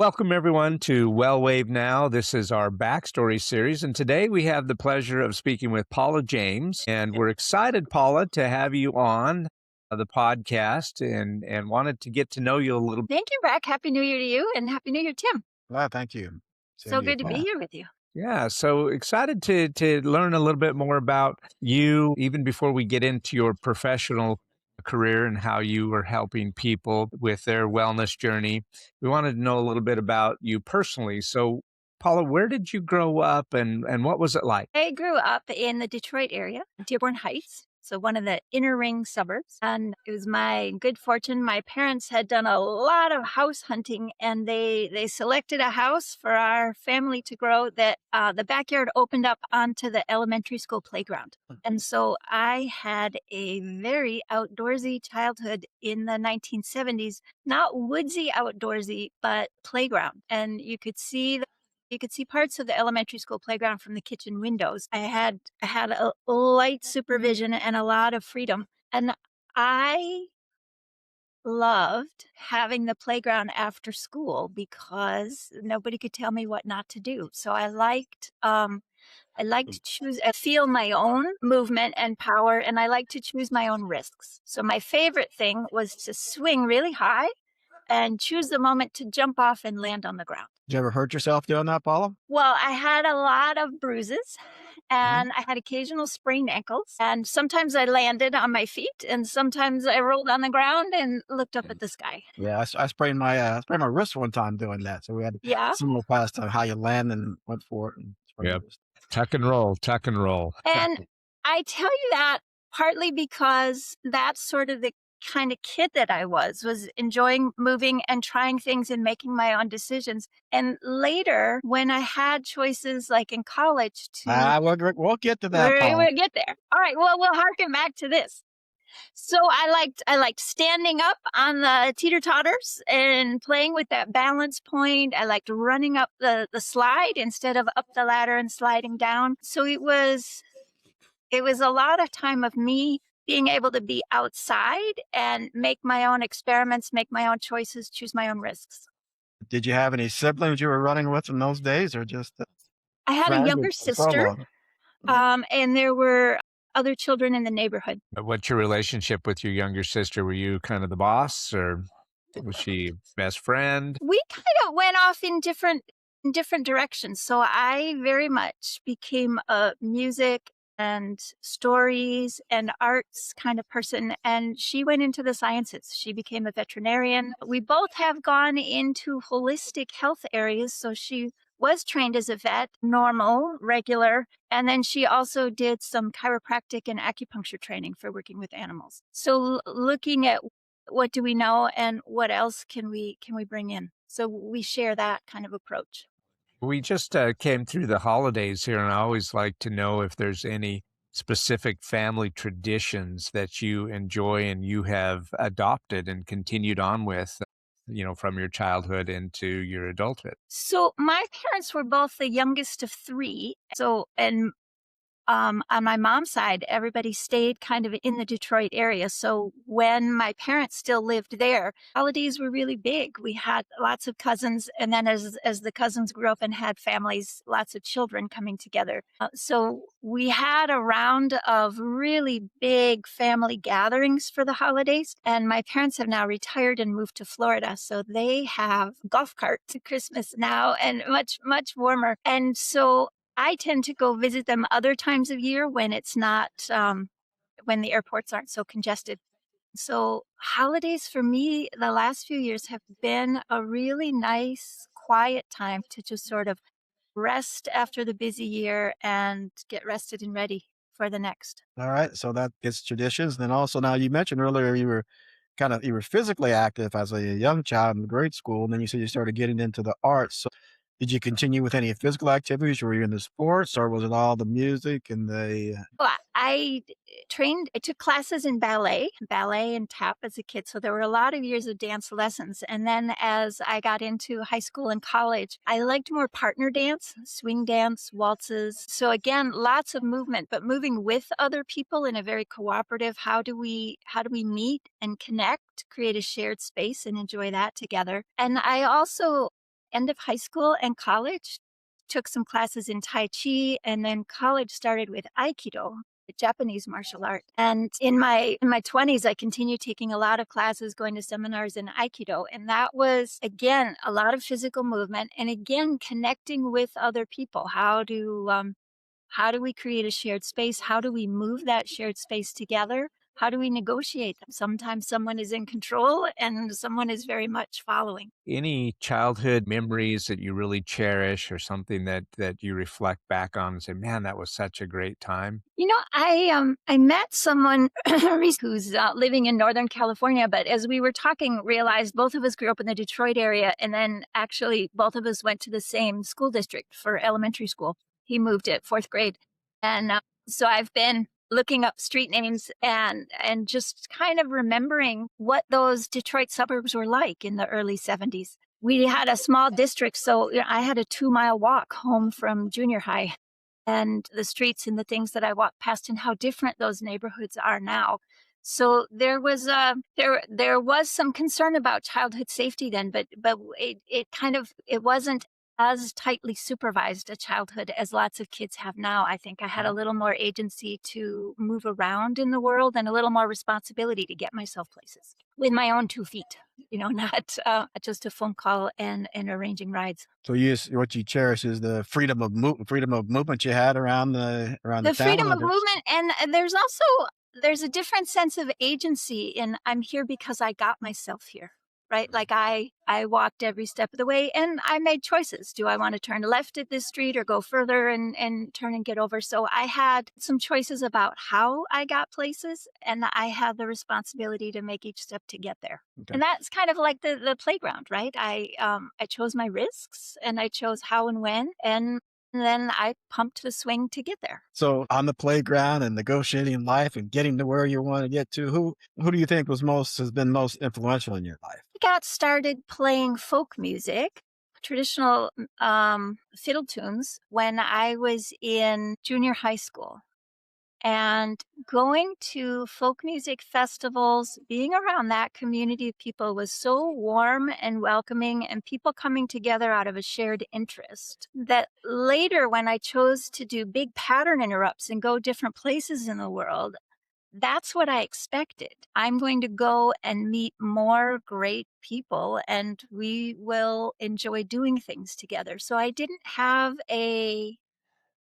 Welcome, everyone, to WellWaveNOW. This is our Backstory series, and today we have the pleasure of speaking with Paula James, and we're excited, Paula, to have you on the podcast and wanted to get to know you a little bit. Thank you, Breck. Happy New Year to you, and Happy New Year, Tim. Well, thank you. Same So to you, good to be Paula. here with you. Yeah, so excited to learn a little bit more about you, even before we get into your professional career and how you are helping people with their wellness journey. We wanted to know a little bit about you personally. So, Paula, where did you grow up and what was it like? I grew up in the Detroit area, Dearborn Heights, so one of the inner ring suburbs. And it was my good fortune. My parents had done a lot of house hunting, and they selected a house for our family to grow that the backyard opened up onto the elementary school playground. And so I had a very outdoorsy childhood in the 1970s, not woodsy outdoorsy, but playground. And you could see parts of the elementary school playground from the kitchen windows. I had a light supervision and a lot of freedom. And I loved having the playground after school because nobody could tell me what not to do. So I liked to choose, I feel my own movement and power, and I like to choose my own risks. So my favorite thing was to swing really high and choose the moment to jump off and land on the ground. Did you ever hurt yourself doing that, Paula? Well, I had a lot of bruises and I had occasional sprained ankles. And sometimes I landed on my feet and sometimes I rolled on the ground and looked up at the sky. Yeah, I sprained my wrist one time doing that. So we had Yeah. similar class to how you land and went for it. And sprained Yep. my wrist. Tuck and roll, tuck and roll. And I tell you that partly because that's sort of the kind of kid that I was enjoying moving and trying things and making my own decisions. And later, when I had choices like in college We'll get to that, Paula. we'll get there. All right, well, we'll harken back to this. So I liked standing up on the teeter-totters and playing with that balance point. I liked running up the slide instead of up the ladder and sliding down. So it was a lot of time of me being able to be outside and make my own experiments, make my own choices, choose my own risks. Did you have any siblings you were running with in those days, or just I had a friends younger or sister, solo? and there were other children in the neighborhood. What's your relationship with your younger sister? Were you kind of the boss or was she best friend? We kind of went off in different directions. So I very much became a music and stories and arts kind of person. And she went into the sciences. She became a veterinarian. We both have gone into holistic health areas. So she was trained as a vet, normal, regular. And then she also did some chiropractic and acupuncture training for working with animals. So looking at what do we know and what else can we bring in? So we share that kind of approach. We just came through the holidays here, and I always like to know if there's any specific family traditions that you enjoy and you have adopted and continued on with, from your childhood into your adulthood. So my parents were both the youngest of three. So, and on my mom's side, everybody stayed kind of in the Detroit area. So when my parents still lived there, holidays were really big. We had lots of cousins. And then as the cousins grew up and had families, lots of children coming together. So we had a round of really big family gatherings for the holidays. And my parents have now retired and moved to Florida. So they have golf carts at Christmas now and much, much warmer. And so I tend to go visit them other times of year when it's not, when the airports aren't so congested. So holidays for me, the last few years have been a really nice, quiet time to just sort of rest after the busy year and get rested and ready for the next. All right, so that gets traditions. Then also, now you mentioned earlier you were physically active as a young child in grade school, and then you said you started getting into the arts. So did you continue with any physical activities? Were you into sports, or was it all the music and the? Well, I took classes in ballet and tap as a kid. So there were a lot of years of dance lessons. And then as I got into high school and college, I liked more partner dance, swing dance, waltzes. So again, lots of movement, but moving with other people in a very cooperative, how do we meet and connect, create a shared space and enjoy that together? And I also end of high school and college, took some classes in Tai Chi, and then college started with Aikido, the Japanese martial art. And in my 20s, I continued taking a lot of classes, going to seminars in Aikido. And that was, again, a lot of physical movement and, again, connecting with other people. How do we create a shared space? How do we move that shared space together? How do we negotiate them? Sometimes someone is in control and someone is very much following. Any childhood memories that you really cherish or something that you reflect back on and say, man, that was such a great time? I met someone who's living in Northern California, but as we were talking, realized both of us grew up in the Detroit area, and then actually both of us went to the same school district for elementary school. He moved at fourth grade, and so I've been looking up street names and just kind of remembering what those Detroit suburbs were like in the early 70s. We had a small district, so I had a 2-mile walk home from junior high, and the streets and the things that I walked past and how different those neighborhoods are now. So there was some concern about childhood safety then, but it wasn't as tightly supervised a childhood as lots of kids have now. I think I had a little more agency to move around in the world and a little more responsibility to get myself places with my own 2 feet, not just a phone call and arranging rides. So what you cherish is the freedom of movement you had around the The town. freedom And of movement, and there's a different sense of agency in I'm here because I got myself here, right? Like I walked every step of the way and I made choices. Do I want to turn left at this street or go further and turn and get over? So I had some choices about how I got places, and I had the responsibility to make each step to get there. Okay. And that's kind of like the playground, right? I chose my risks and I chose how and when, and then I pumped the swing to get there. So on the playground and negotiating life and getting to where you want to get to, who do you think has been most influential in your life? I got started playing folk music, traditional fiddle tunes, when I was in junior high school. And going to folk music festivals, being around that community of people was so warm and welcoming, and people coming together out of a shared interest that later, when I chose to do big pattern interrupts and go different places in the world, that's what I expected. I'm going to go and meet more great people and we will enjoy doing things together. So I didn't have a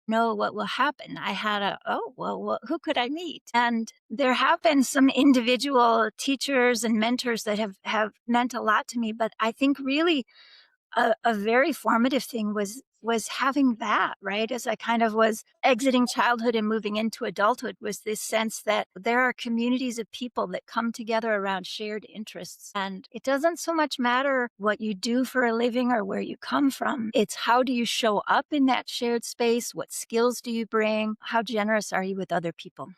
know what will happen. I had oh, well, who could I meet? And there have been some individual teachers and mentors that have meant a lot to me, but I think really a very formative thing was having that, right? As I kind of was exiting childhood and moving into adulthood, was this sense that there are communities of people that come together around shared interests. And it doesn't so much matter what you do for a living or where you come from. It's how do you show up in that shared space? What skills do you bring? How generous are you with other people?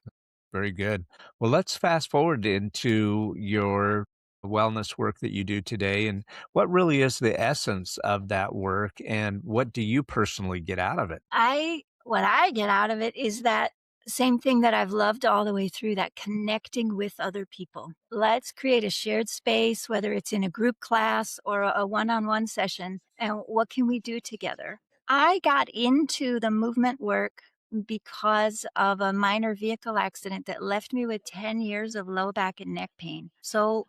Very good. Well, let's fast forward into your wellness work that you do today, and what really is the essence of that work, and what do you personally get out of it? What I get out of it is that same thing that I've loved all the way through, that connecting with other people. Let's create a shared space, whether it's in a group class or a one-on-one session, and what can we do together? I got into the movement work because of a minor vehicle accident that left me with 10 years of low back and neck pain. So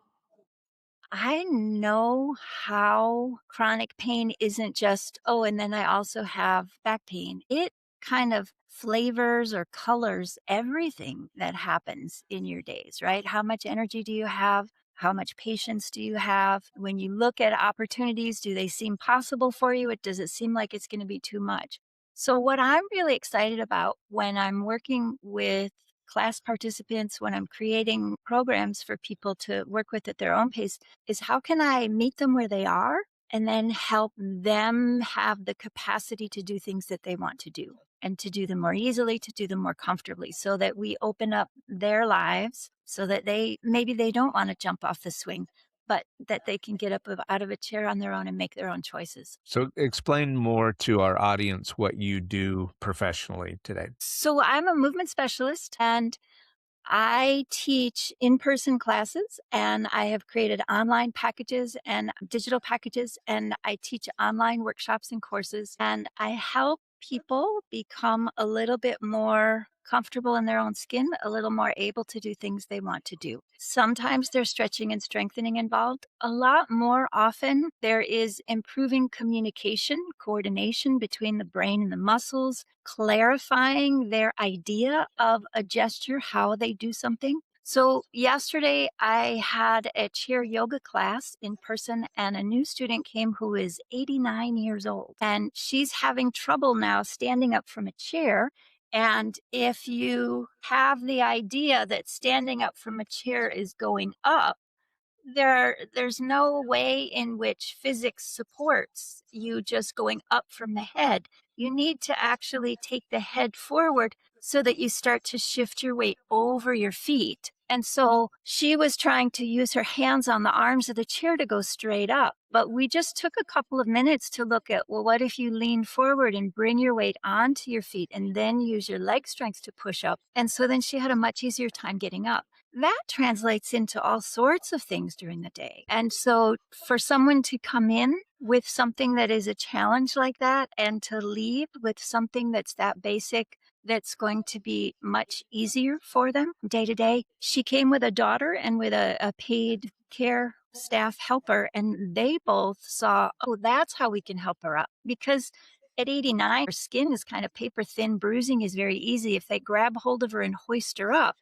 I know how chronic pain isn't just, oh, and then I also have back pain. It kind of flavors or colors everything that happens in your days, right? How much energy do you have? How much patience do you have? When you look at opportunities, do they seem possible for you? Does it seem like it's going to be too much? So, what I'm really excited about when I'm working with class participants, when I'm creating programs for people to work with at their own pace, is how can I meet them where they are and then help them have the capacity to do things that they want to do and to do them more easily, to do them more comfortably, so that we open up their lives so that maybe they don't want to jump off the swing, but that they can get up out of a chair on their own and make their own choices. So, explain more to our audience what you do professionally today. So I'm a movement specialist, and I teach in-person classes, and I have created online packages and digital packages, and I teach online workshops and courses, and I help people become a little bit more comfortable in their own skin, a little more able to do things they want to do. Sometimes there's stretching and strengthening involved. A lot more often, there is improving communication, coordination between the brain and the muscles, clarifying their idea of a gesture, how they do something. So, yesterday I had a chair yoga class in person, and a new student came who is 89 years old. And she's having trouble now standing up from a chair. And if you have the idea that standing up from a chair is going up, there's no way in which physics supports you just going up from the head. You need to actually take the head forward so that you start to shift your weight over your feet. And so she was trying to use her hands on the arms of the chair to go straight up. But we just took a couple of minutes to look at, well, what if you lean forward and bring your weight onto your feet and then use your leg strength to push up? And so then she had a much easier time getting up. That translates into all sorts of things during the day. And so for someone to come in with something that is a challenge like that and to leave with something that's that basic, that's going to be much easier for them day to day. She came with a daughter and with a paid care staff helper, and they both saw, oh, that's how we can help her up. Because at 89, her skin is kind of paper thin. Bruising is very easy. If they grab hold of her and hoist her up,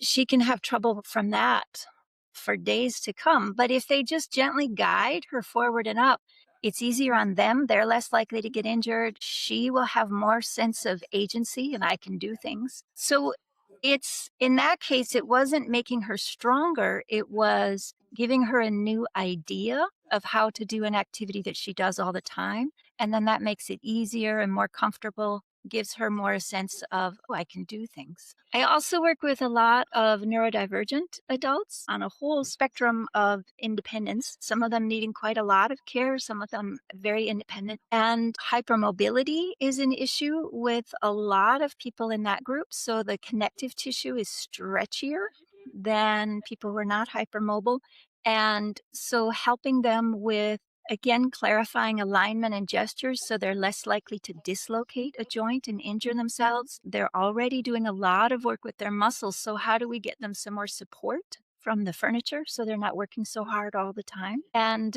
she can have trouble from that for days to come. But if they just gently guide her forward and up, it's easier on them. They're less likely to get injured. She will have more sense of agency, and I can do things. So it's, in that case, it wasn't making her stronger. It was giving her a new idea of how to do an activity that she does all the time. And then that makes it easier and more comfortable, gives her more a sense of, oh, I can do things. I also work with a lot of neurodivergent adults on a whole spectrum of independence, some of them needing quite a lot of care, some of them very independent. And hypermobility is an issue with a lot of people in that group. So the connective tissue is stretchier than people who are not hypermobile. And so helping them with, again, clarifying alignment and gestures so they're less likely to dislocate a joint and injure themselves. They're already doing a lot of work with their muscles. So how do we get them some more support from the furniture so they're not working so hard all the time? And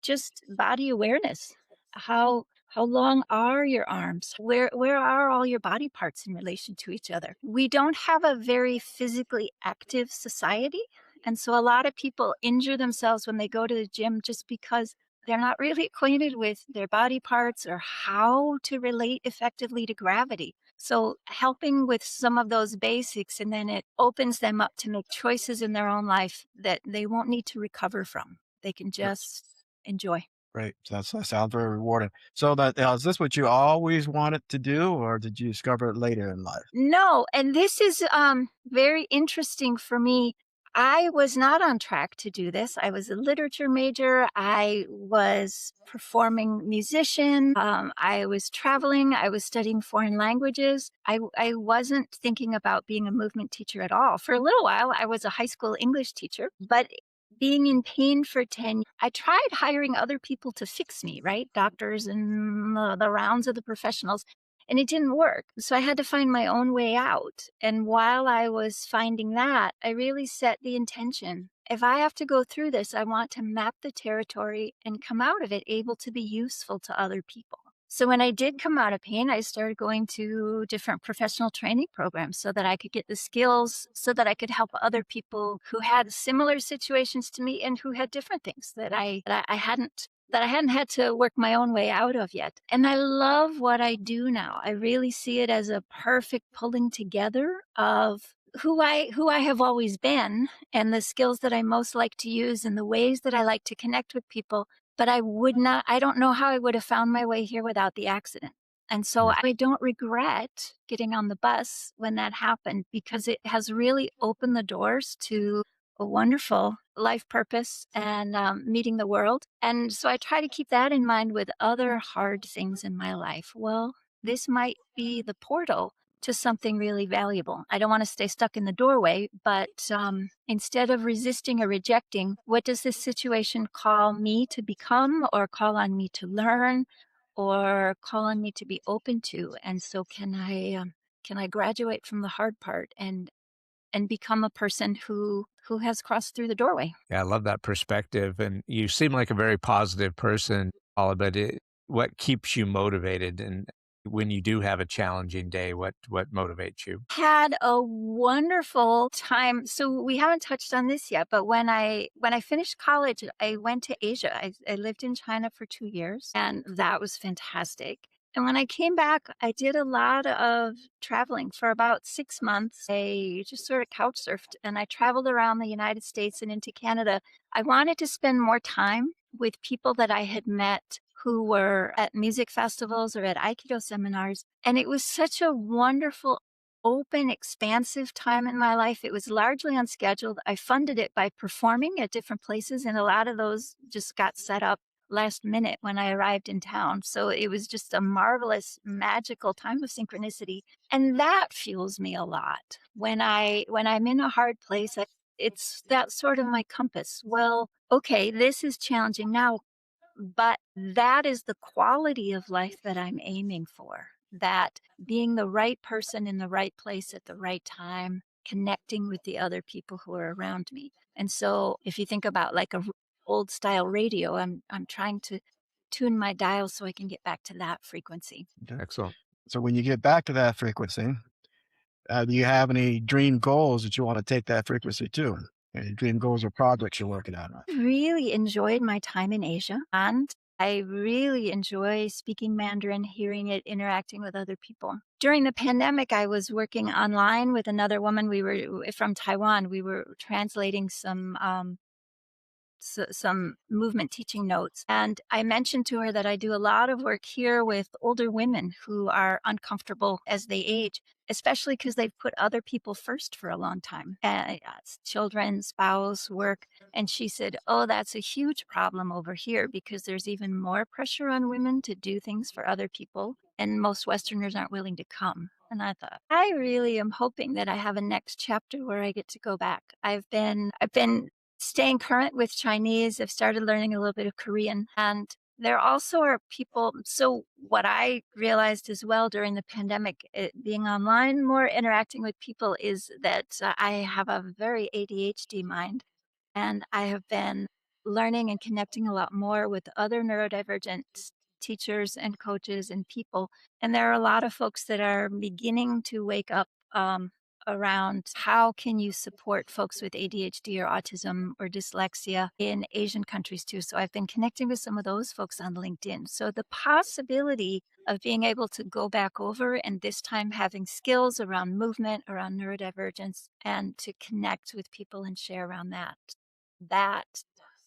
just body awareness. How long are your arms? Where are all your body parts in relation to each other? We don't have a very physically active society. And so a lot of people injure themselves when they go to the gym just because they're not really acquainted with their body parts or how to relate effectively to gravity. So helping with some of those basics, and then it opens them up to make choices in their own life that they won't need to recover from. They can just enjoy. Great. That sounds very rewarding. So that is this what you always wanted to do, or did you discover it later in life? No, and this is very interesting for me. I was not on track to do this. I was a literature major. I was performing musician. I was traveling. I was studying foreign languages. I wasn't thinking about being a movement teacher at all. For a little while, I was a high school English teacher, but being in pain for 10, I tried hiring other people to fix me, right? Doctors and the rounds of the professionals. And it didn't work. So I had to find my own way out. And while I was finding that, I really set the intention. If I have to go through this, I want to map the territory and come out of it able to be useful to other people. So when I did come out of pain, I started going to different professional training programs so that I could get the skills, so that I could help other people who had similar situations to me and who had different things that I hadn't had to work my own way out of yet. And I love what I do now. I really see it as a perfect pulling together of who I have always been and the skills that I most like to use and the ways that I like to connect with people. But I don't know how I would have found my way here without the accident. And so Right. I don't regret getting on the bus when that happened, because it has really opened the doors to a wonderful life purpose and meeting the world. And so I try to keep that in mind with other hard things in my life. Well, this might be the portal to something really valuable. I don't want to stay stuck in the doorway, but instead of resisting or rejecting, what does this situation call me to become, or call on me to learn, or call on me to be open to? And so, can I graduate from the hard part and become a person who has crossed through the doorway? Yeah, I love that perspective. And you seem like a very positive person, Paula, but what keeps you motivated? And when you do have a challenging day, what motivates you? Had a wonderful time. So we haven't touched on this yet, but when I finished college, I went to Asia. I lived in China for 2 years, and that was fantastic. And when I came back, I did a lot of traveling for about 6 months. I just sort of couch surfed, and I traveled around the United States and into Canada. I wanted to spend more time with people that I had met who were at music festivals or at Aikido seminars. And it was such a wonderful, open, expansive time in my life. It was largely unscheduled. I funded it by performing at different places, and a lot of those just got set up last minute when I arrived in town. So it was just a marvelous, magical time of synchronicity. And that fuels me a lot. When I'm in a hard place, it's that sort of my compass. Well, okay, this is challenging now, but that is the quality of life that I'm aiming for. That being the right person in the right place at the right time, connecting with the other people who are around me. And so if you think about like old style radio, I'm trying to tune my dial so I can get back to that frequency. Okay. Excellent. So when you get back to that frequency, do you have any dream goals that you want to take that frequency to? Any dream goals or projects you're working on? Really enjoyed my time in Asia, and I really enjoy speaking Mandarin, hearing it, interacting with other people. During the pandemic, I was working online with another woman. We were from Taiwan. We were translating some movement teaching notes. And I mentioned to her that I do a lot of work here with older women who are uncomfortable as they age, especially because they've put other people first for a long time, children, spouse, work. And she said, oh, that's a huge problem over here because there's even more pressure on women to do things for other people. And most Westerners aren't willing to come. And I thought, I really am hoping that I have a next chapter where I get to go back. I've been staying current with Chinese. I've started learning a little bit of Korean, and there also are people. So what I realized as well during the pandemic, being online, more interacting with people, is that I have a very ADHD mind, and I have been learning and connecting a lot more with other neurodivergent teachers and coaches and people. And there are a lot of folks that are beginning to wake up around how can you support folks with ADHD or autism or dyslexia in Asian countries too. So I've been connecting with some of those folks on LinkedIn. So the possibility of being able to go back over and this time having skills around movement, around neurodivergence, and to connect with people and share around that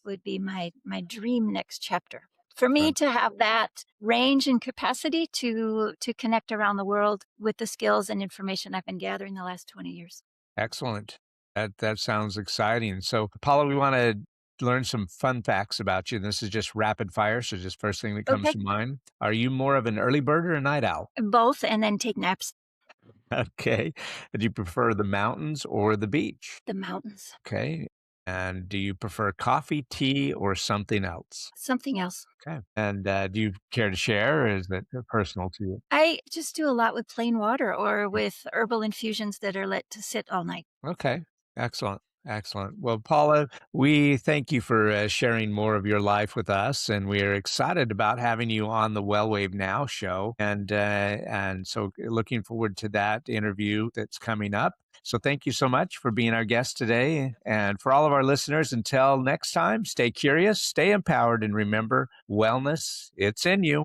would be my dream next chapter. For me to have that range and capacity to connect around the world with the skills and information I've been gathering the last 20 years. Excellent. That sounds exciting. So, Paula, we want to learn some fun facts about you. This is just rapid fire, so just first thing that comes Okay. to mind. Are you more of an early bird or a night owl? Both, and then take naps. Okay. Do you prefer the mountains or the beach? The mountains. Okay. And do you prefer coffee, tea, or something else? Something else. Okay. And do you care to share, or is that personal to you? I just do a lot with plain water or with herbal infusions that are let to sit all night. Okay. Excellent. Excellent. Well, Paula, we thank you for sharing more of your life with us, and we are excited about having you on the WellWave Now show, and so looking forward to that interview that's coming up. So thank you so much for being our guest today, and for all of our listeners, until next time, stay curious, stay empowered, and remember, wellness, it's in you.